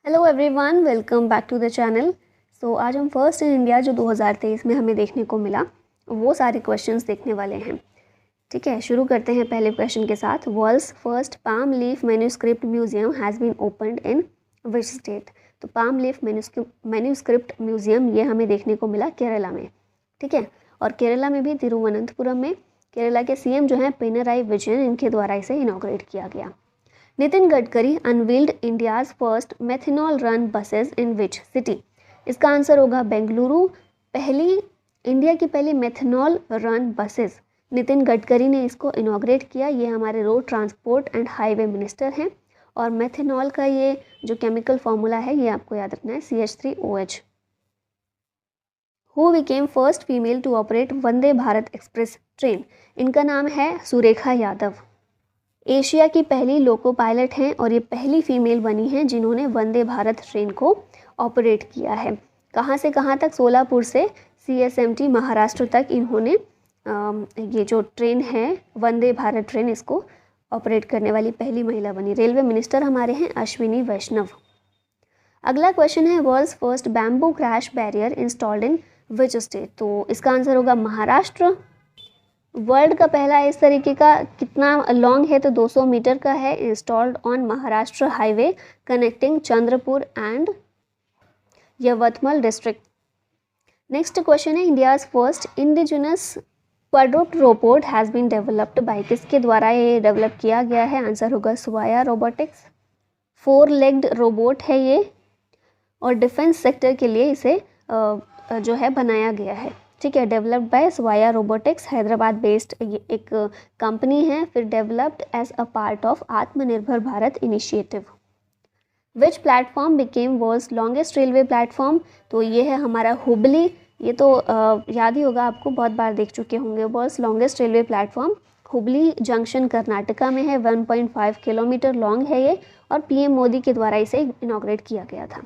Hello everyone, welcome back to the channel. So आज हम first in India जो 2023 में हमें देखने को मिला वो सारे क्वेश्चंस देखने वाले हैं। ठीक है, शुरू करते हैं पहले क्वेश्चन के साथ। World's first palm leaf manuscript museum has been opened in which state. तो पाम लीफ मैन्यूस्क्रिप्ट म्यूजियम ये हमें देखने को मिला केरला में। ठीक है, और केरला में भी तिरुवनंतपुरम में केरला के सीएम जो हैं पिनराई विजयन, इनके द्वारा इसे इनॉग्रेट किया गया। Nitin Gadkari unveiled India's first methanol run buses in which city. इसका आंसर होगा बेंगलुरु। इंडिया की पहली methanol run buses Nitin Gadkari ने इसको इनॉग्रेट किया। ये हमारे road transport and highway minister हैं। और मेथनॉल का ये जो केमिकल फॉर्मूला है ये आपको याद रखना है, CH3OH। Who became first female to operate Vande Bharat express train. इनका नाम है सुरेखा यादव। एशिया की पहली लोको पायलट हैं और ये पहली फीमेल बनी हैं जिन्होंने वंदे भारत ट्रेन को ऑपरेट किया है। कहाँ से कहाँ तक? सोलापुर से CSMT महाराष्ट्र तक इन्होंने ये जो ट्रेन है वंदे भारत ट्रेन, इसको ऑपरेट करने वाली पहली महिला बनी। रेलवे मिनिस्टर हमारे हैं अश्विनी वैष्णव। अगला क्वेश्चन है world's first bamboo crash barrier installed in which state. तो इसका आंसर होगा महाराष्ट्र। वर्ल्ड का पहला इस तरीके का कितना लॉन्ग है? तो 200 मीटर का है, installed on Maharashtra highway connecting Chandrapur and Yavatmal district. Next question है India's first indigenous quadruped robot has been developed by. किसके द्वारा ये डेवलप किया गया है? आंसर होगा स्वाया रोबोटिक्स। 4 लेग्ड रोबोट है ये और डिफेंस सेक्टर के लिए इसे जो है बनाया गया है। ठीक है, developed by Svaya robotics, Hyderabad based ये एक कंपनी है। फिर developed as a part of Atmanirbhar Bharat initiative. Which platform became world's longest railway platform. तो ये है हमारा हुबली। ये तो याद ही होगा आपको, बहुत बार देख चुके होंगे। World's longest railway platform Hubli junction Karnataka में है। 1.5 किलोमीटर लॉन्ग है ये और PM मोदी के द्वारा इसे इनॉग्रेट किया गया था।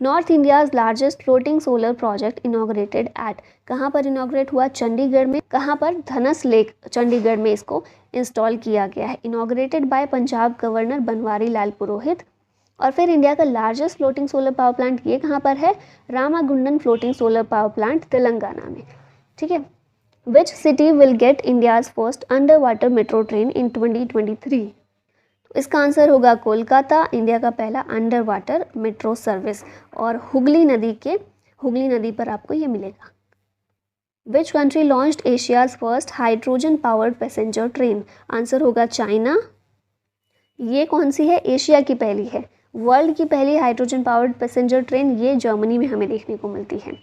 North India's largest floating solar project inaugurated at. कहाँ पर इनॉग्रेट हुआ? चंडीगढ़ में। कहाँ पर? धनस लेक चंडीगढ़ में इसको इंस्टॉल किया गया है। Inaugurated by Punjab governor Banwari Lal Purohit. और फिर इंडिया का largest floating solar power plant ये कहाँ पर है? Ramagundam floating solar power plant Telangana में। ठीक है, which city will get India's first under water metro train in 2023। इसका आंसर होगा कोलकाता, इंडिया का पहला अंडर वाटर मेट्रो सर्विस। और हुगली नदी पर आपको ये मिलेगा। Which country launched Asia's first hydrogen powered passenger train. Answer होगा चाइना। ये कौन सी है? एशिया की पहली है। वर्ल्ड की पहली हाइड्रोजन पावर्ड पैसेंजर ट्रेन ये जर्मनी में हमें देखने को मिलती है।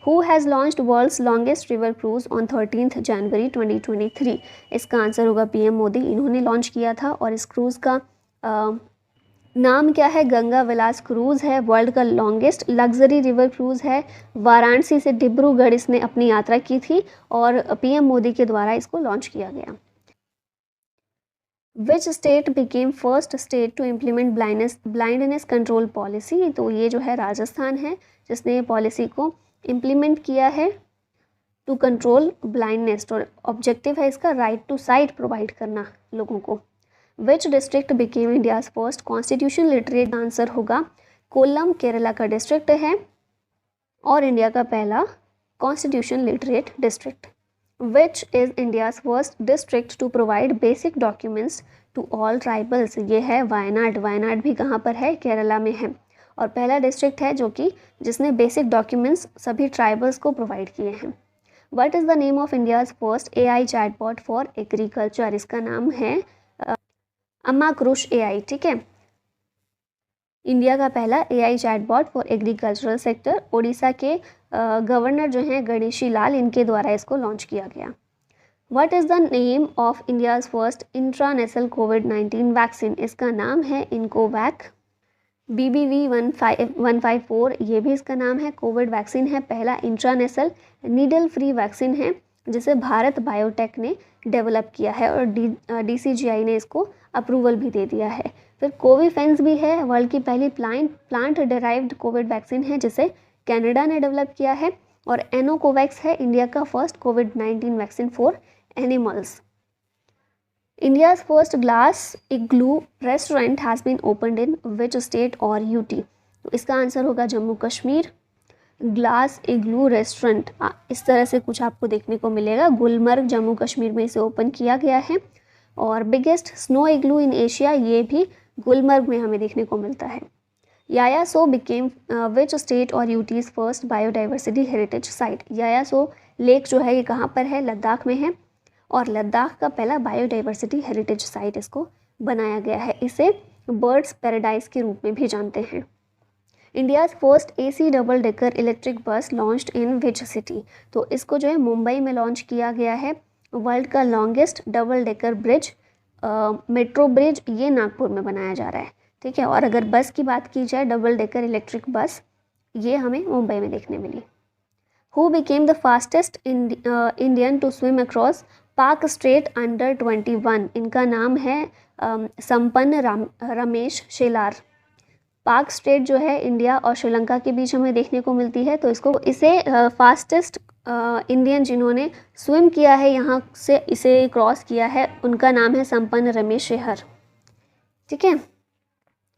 Who has launched world's longest river cruise on 13 January 2023। इसका आंसर होगा PM मोदी। इन्होंने लॉन्च किया था और इस क्रूज़ का नाम क्या है? गंगा विलास क्रूज़ है। वर्ल्ड का लॉन्गेस्ट लग्जरी रिवर क्रूज़ है। वाराणसी से डिब्रूगढ़ इसने अपनी यात्रा की थी और PM मोदी के द्वारा इसको लॉन्च किया गया। Which state became first state to implement blindness control policy. तो ये जो है राजस्थान है जिसने ये पॉलिसी को इम्प्लीमेंट किया है टू कंट्रोल ब्लाइंडनेस। और ऑब्जेक्टिव है इसका राइट टू साइट प्रोवाइड करना लोगों को। विच district became India's first constitution literate. Answer होगा कोल्लम, केरला का डिस्ट्रिक्ट है और इंडिया का पहला constitution literate district. Which is India's first district to provide basic documents to all tribals. ये है वायनाड। वायनाड भी कहाँ पर है? केरला में है और पहला डिस्ट्रिक्ट है जो कि जिसने बेसिक डॉक्यूमेंट्स सभी ट्राइबल्स को प्रोवाइड किए हैं। What is the name of India's first AI chatbot for agriculture. इसका नाम है अम्माकृष AI। ठीक है, इंडिया का पहला AI chatbot for agricultural sector. Odisha के गवर्नर जो हैं गणेशी लाल, इनके द्वारा इसको लॉन्च किया गया। What is the name of India's first intranasal COVID-19 vaccine. इसका नाम है इनकोवैक। BBV 154 ये भी इसका नाम है। कोविड वैक्सीन है, पहला इंट्रानेशनल नीडल फ्री वैक्सीन है जिसे भारत बायोटेक ने डेवलप किया है और DCGI ने इसको अप्रूवल भी दे दिया है। फिर कोविफेंस भी है, वर्ल्ड की पहली प्लांट डिराइव्ड कोविड वैक्सीन है जिसे कनाडा ने डेवलप किया है। और एनोकोवैक्स है इंडिया का first COVID-19 vaccine for animals. India's first glass igloo restaurant has been opened in which state or UT? तो इसका आंसर होगा जम्मू कश्मीर। ग्लास इग्लू रेस्टोरेंट, इस तरह से कुछ आपको देखने को मिलेगा। गुलमर्ग जम्मू कश्मीर में इसे ओपन किया गया है। और biggest snow igloo in Asia, ये भी गुलमर्ग में हमें देखने को मिलता है। यायासो बिकेम विच स्टेट और UT's first biodiversity heritage site. यायासो लेक जो है ये कहाँ पर है, लद्दाख में है, और लद्दाख का पहला बायोडाइवर्सिटी हेरिटेज साइट इसको बनाया गया है। इसे बर्ड्स पैराडाइज के रूप में भी जानते हैं। India's first AC double decker electric bus launched in which city. तो इसको जो है मुंबई में लॉन्च किया गया है। वर्ल्ड का longest double decker bridge, metro bridge, ये नागपुर में बनाया जा रहा है। ठीक है, और अगर बस की बात की जाए, डबल डेकर इलेक्ट्रिक बस, ये हमें मुंबई में देखने मिली। Who became the fastest Indian to swim across Palk strait under 21। इनका नाम है संपन्न रमेश शेलार। पाक स्ट्रेट जो है इंडिया और श्रीलंका के बीच हमें देखने को मिलती है, तो इसे फास्टेस्ट इंडियन जिन्होंने स्विम किया है, यहाँ से इसे क्रॉस किया है, उनका नाम है संपन्न रमेश शेहर। ठीक है,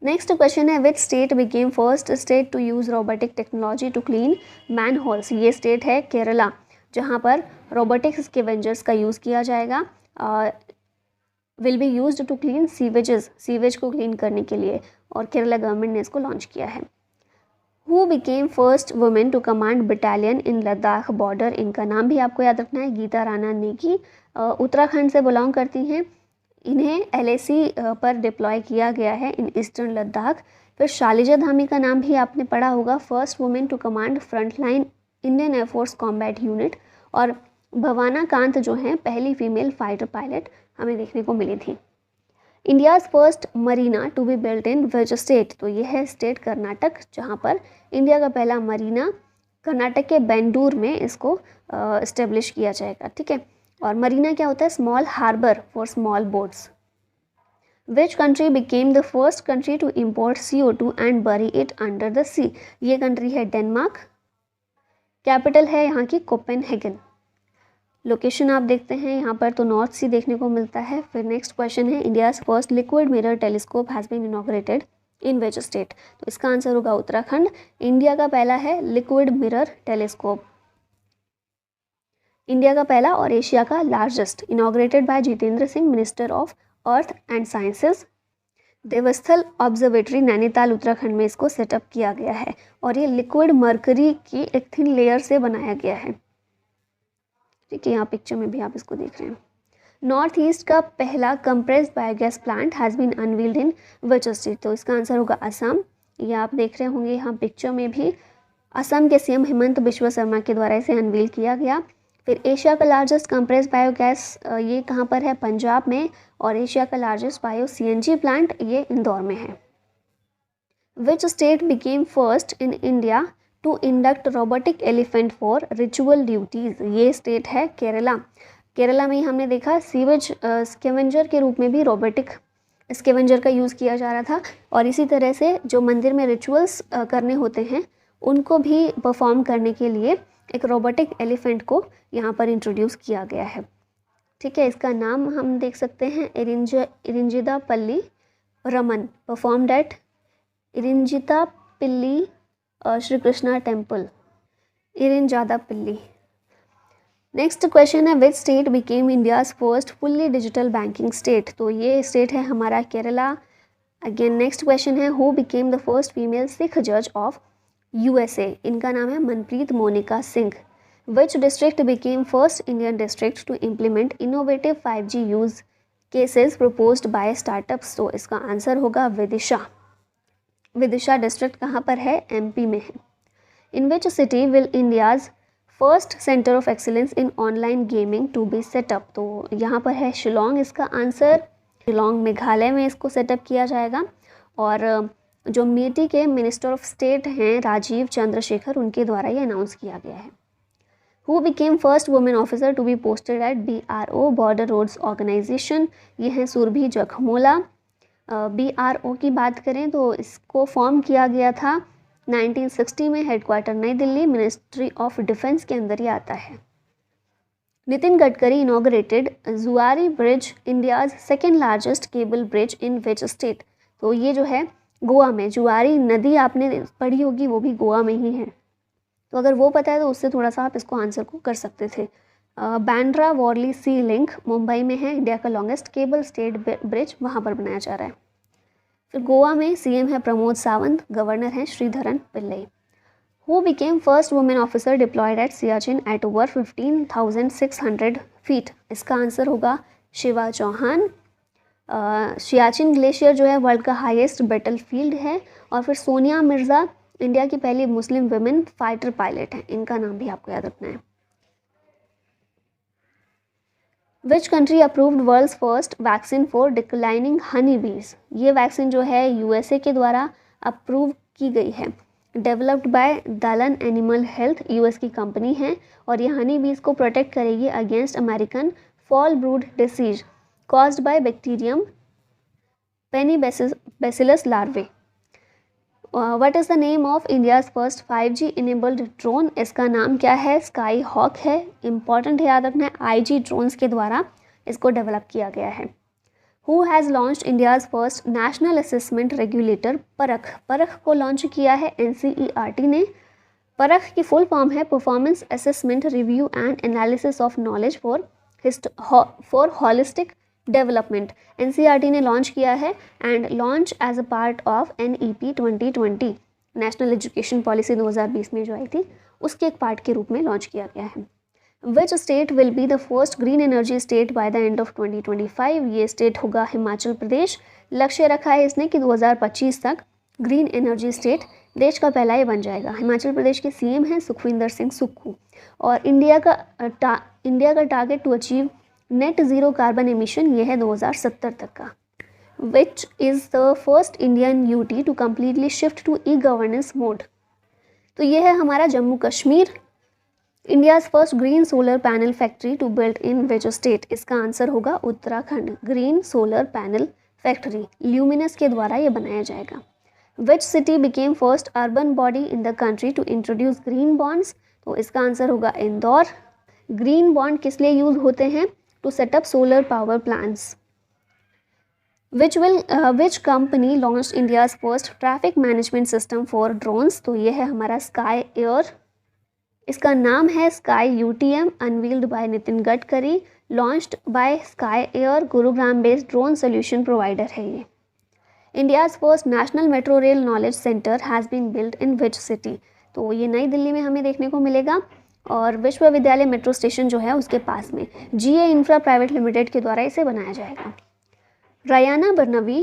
नेक्स्ट क्वेश्चन है which state became first state to use robotic technology to clean man holes. ये स्टेट है केरला, जहाँ पर रोबोटिक स्कैवेंजर्स का यूज़ किया जाएगा। Will be used to clean sewages, sewage को क्लीन करने के लिए, और केरला गवर्नमेंट ने इसको लॉन्च किया है। Who became first women to command battalion in Ladakh border. इनका नाम भी आपको याद रखना है, गीता राणा नेगी, उत्तराखंड से बिलोंग करती हैं। इन्हें LAC पर डिप्लॉय किया गया है इन ईस्टर्न लद्दाख। फिर शालिजा धामी का नाम भी आपने पढ़ा होगा, first women to command frontline Indian air force combat unit. और भवाना कांत जो हैं पहली फीमेल फाइटर पायलट हमें देखने को मिली थी। India's first marina to be built in which state. तो ये है स्टेट कर्नाटक, जहाँ पर इंडिया का पहला मरीना कर्नाटक के बेंडूर में इसको इस्टेब्लिश किया जाएगा। ठीक है, और मरीना क्या होता है, small harbour for small boats. Which country became the first country to import CO2 and bury it under the sea. ये कंट्री है डेनमार्क। कैपिटल है यहाँ की कोपेनहेगन। लोकेशन आप देखते हैं यहाँ पर तो नॉर्थ सी देखने को मिलता है। फिर नेक्स्ट क्वेश्चन है India's first liquid mirror telescope has been inaugurated in which state. तो इसका आंसर होगा उत्तराखंड। इंडिया का पहला है लिक्विड मिरर टेलीस्कोप, इंडिया का पहला और एशिया का largest, inaugurated bye Jitendra Singh, minister of earth and sciences. Devasthal observatory Nainital Uttarakhand में इसको सेटअप किया गया है, और ये लिक्विड मर्करी की एक थिन लेयर से बनाया गया है। ठीक है, यहाँ पिक्चर में भी आप इसको देख रहे हैं। नॉर्थ ईस्ट का पहला compressed biogas plant has been unveiled in which state. तो इसका आंसर होगा असम। ये आप देख रहे होंगे यहाँ पिक्चर में भी, असम के CM हेमंत बिश्व शर्मा के द्वारा इसे अनवील किया गया। फिर एशिया का लार्जेस्ट कंप्रेस्ड बायोगैस ये कहाँ पर है, पंजाब में, और एशिया का लार्जेस्ट बायो CNG प्लांट ये इंदौर में है। Which state became first in India to induct robotic elephant for ritual duties. ये स्टेट है केरला। केरला में ही हमने देखा सीवेज स्कैवेंजर के रूप में भी रोबोटिक स्कैवेंजर का यूज़ किया जा रहा था, और इसी तरह से जो मंदिर में रिचुअल्स करने होते हैं उनको भी परफॉर्म करने के लिए एक रोबोटिक एलिफेंट को यहाँ पर इंट्रोड्यूस किया गया है। ठीक है, इसका नाम हम देख सकते हैं इरिंजिदा पल्ली रमन, परफॉर्म्ड एट इरिंजिता पिल्ली श्री कृष्णा टेम्पल, इरिंजादा पिल्ली। नेक्स्ट क्वेश्चन है which state became India's first fully digital banking state. तो ये स्टेट है हमारा केरला। अगेन नेक्स्ट क्वेश्चन है who became the first female Sikh जज ऑफ USA। इनका नाम है Manpreet Monika Singh. Which district became first Indian district to implement innovative 5G use cases proposed by startups. तो इसका आंसर होगा विदिशा। विदिशा डिस्ट्रिक्ट कहाँ पर है, MP में है। In which city will India's first centre of excellence in online gaming to be set up. तो यहाँ पर है शिलोंग इसका आंसर। शिलोंग मेघालय में इसको सेटअप किया जाएगा, और जो मेटी के मिनिस्टर ऑफ स्टेट हैं राजीव चंद्रशेखर, उनके द्वारा ये अनाउंस किया गया है। Who became first women officer to be posted at BRO border roads organisation. ये हैं सुरभि जखमोला। BRO की बात करें तो इसको फॉर्म किया गया था 1960 में, हेडक्वार्टर नई दिल्ली, मिनिस्ट्री ऑफ डिफेंस के अंदर ही आता है। नितिन गडकरी इनॉग्रेटेड जुआरी bridge, India's second largest cable bridge in which state. तो ये जो है गोवा में। जुआरी नदी आपने पढ़ी होगी, वो भी गोवा में ही है, तो अगर वो पता है तो उससे थोड़ा सा आप इसको आंसर को कर सकते थे। बांद्रा वॉरली सी लिंक मुंबई में है, इंडिया का लॉन्गेस्ट केबल स्टेट ब्रिज वहाँ पर बनाया जा रहा है। फिर गोवा में सीएम है प्रमोद सावंत, गवर्नर हैं Sreedharan Pillai. Who became first women officer deployed at Siachen at over 15,600 feet? इसका आंसर होगा शिवा चौहान। सियाचिन ग्लेशियर जो है वर्ल्ड का हाईएस्ट बैटल फील्ड है। और फिर सोनिया मिर्ज़ा इंडिया की पहली मुस्लिम वुमेन फाइटर पायलट हैं, इनका नाम भी आपको याद रखना है। Which country approved world's first vaccine for declining honey bees? ये वैक्सीन जो है यूएसए के द्वारा अप्रूव की गई है। Developed by Dalan animal health, US की कंपनी है, और ये हनी बीज को प्रोटेक्ट करेगी against American foulbrood disease caused by bacterium Paenibacillus larvae. What is the name of India's first 5G enabled drone? इसका नाम क्या है? स्काई हॉक है। इंपॉर्टेंट है, याद रखना है, IG ड्रोन्स के द्वारा इसको डेवलप किया गया है। Who has launched India's first national assessment regulator? परख। परख को लॉन्च किया है NCERT ने। परख की फुल फॉर्म है performance assessment review and analysis of knowledge for holistic development. NCERT ने लॉन्च किया है and launch as a part of NEP 2020, national education policy 2020 में जो आई थी, उसके एक पार्ट के रूप में लॉन्च किया गया है। Which state will be the first green energy state by the end of 2025? ये स्टेट होगा हिमाचल प्रदेश। लक्ष्य रखा है इसने कि 2025 तक ग्रीन एनर्जी स्टेट देश का पहला ही बन जाएगा। हिमाचल प्रदेश के CM हैं सुखविंदर सिंह सुक्खू। और इंडिया का target to achieve net zero carbon emission ये है 2070 तक का। Which is the first Indian UT to completely shift to E-गवर्नेंस मोड? तो ये है हमारा Jammu Kashmir. India's first green solar panel factory to build in which state? इसका आंसर होगा Uttarakhand. Green solar panel factory Luminous के द्वारा ये बनाया जाएगा। Which city became first urban body in the country to introduce green bonds? तो इसका आंसर होगा इंदौर। ग्रीन बॉन्ड किस लिए यूज होते हैं? To set up solar power plants. Which company launch India's first traffic management system for drones? तो ये है हमारा स्काई एयर। इसका नाम है sky UTM, unveiled by Nitin Gadkari, launched by sky air, Gurugram based drone solution provider है ये। India's first national metro rail knowledge centre has been build in which city? तो ये नई दिल्ली में हमें देखने को मिलेगा, और विश्वविद्यालय मेट्रो स्टेशन जो है उसके पास में GA इंफ्रा प्राइवेट लिमिटेड के द्वारा इसे बनाया जाएगा। Rayyana Barnawi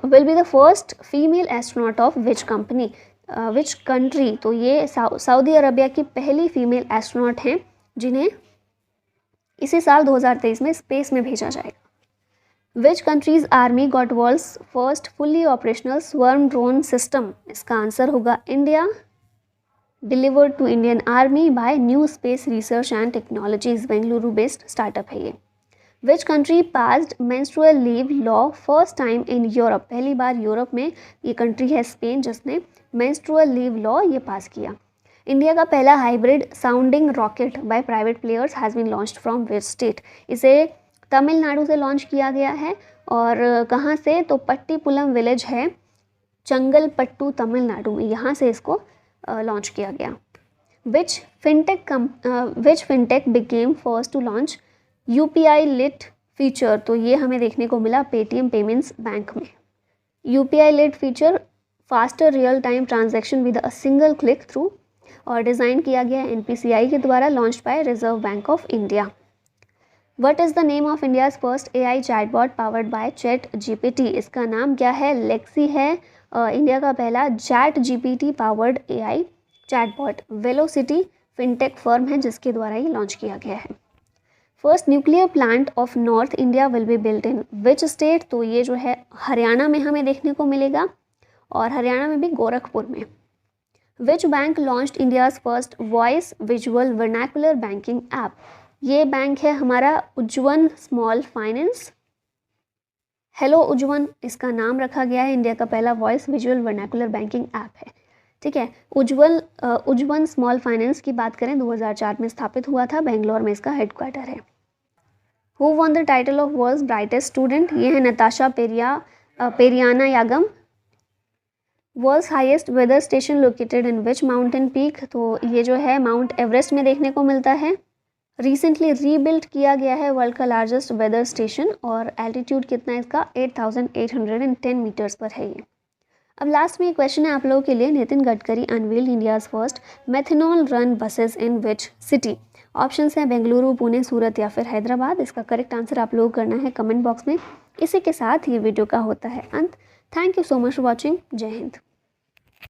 will be the first female astronaut of which company? Which country? तो ये सऊदी अरबिया की पहली फीमेल एस्ट्रोनॉट हैं जिन्हें इसी साल 2023 में स्पेस में भेजा जाएगा। Which country's army got world's first fully operational swarm drone system? इसका आंसर होगा India. Delivered to Indian army by new space research and technologies, Bengaluru based startup है ये। Which country passed menstrual leave law first time in Europe? पहली बार Europe में ये country है Spain जिसने मेंस्ट्रुअल लीव लॉ ये पास किया। इंडिया का पहला hybrid sounding rocket by private players has been launched from which state? इसे तमिलनाडु से लॉन्च किया गया है। और कहाँ से? तो पट्टीपुलम विलेज है चंगलपट्टू तमिलनाडु में, यहाँ से इसको लॉन्च किया गया। Which fintech became first to launch UPI lite feature? तो ये हमें देखने को मिला पेटीएम पेमेंट्स बैंक में। UPI lite feature faster real time transaction with a single click through, और डिज़ाइन किया गया NPCI के द्वारा, launch by reserve bank of India. What is the name of India's first AI chatbot powered by ChatGPT? इसका नाम क्या है? Lexi है। इंडिया का पहला ChatGPT powered AI chatbot. Velocity fintech firm है जिसके द्वारा ये लॉन्च किया गया है। First nuclear plant of north India will be built in which state? तो ये जो है हरियाणा में हमें देखने को मिलेगा, और हरियाणा में भी गोरखपुर में। Which bank launched India's first voice visual vernacular banking app? ये बैंक है हमारा उज्जवन स्मॉल फाइनेंस। हेलो उज्जवन इसका नाम रखा गया है, इंडिया का पहला voice visual vernacular banking app है। ठीक है, उज्जवन स्मॉल फाइनेंस की बात करें 2004 में स्थापित हुआ था, बेंगलोर में इसका हेडक्वार्टर है। Who won the title of world's brightest student? ये है Natasha Perianayagam. World's highest weather station located in which mountain peak, तो ये जो है माउंट एवरेस्ट में देखने को मिलता है। रिसेंटली रीबिल्ड किया गया है वर्ल्ड का लार्जेस्ट वेदर स्टेशन और एल्टीट्यूड कितना है इसका 8810 मीटर्स पर है ये। अब लास्ट में एक क्वेश्चन है आप लोगों के लिए, Nitin Gadkari unveiled India's first methanol run buses in which city. Options हैं बेंगलुरु, पुणे, सूरत या फिर हैदराबाद। इसका करेक्ट आंसर आप लोगों को करना है कमेंट बॉक्स में। इसी के साथ ये वीडियो का होता है अंत। Thank you so much for watching. जय हिंद।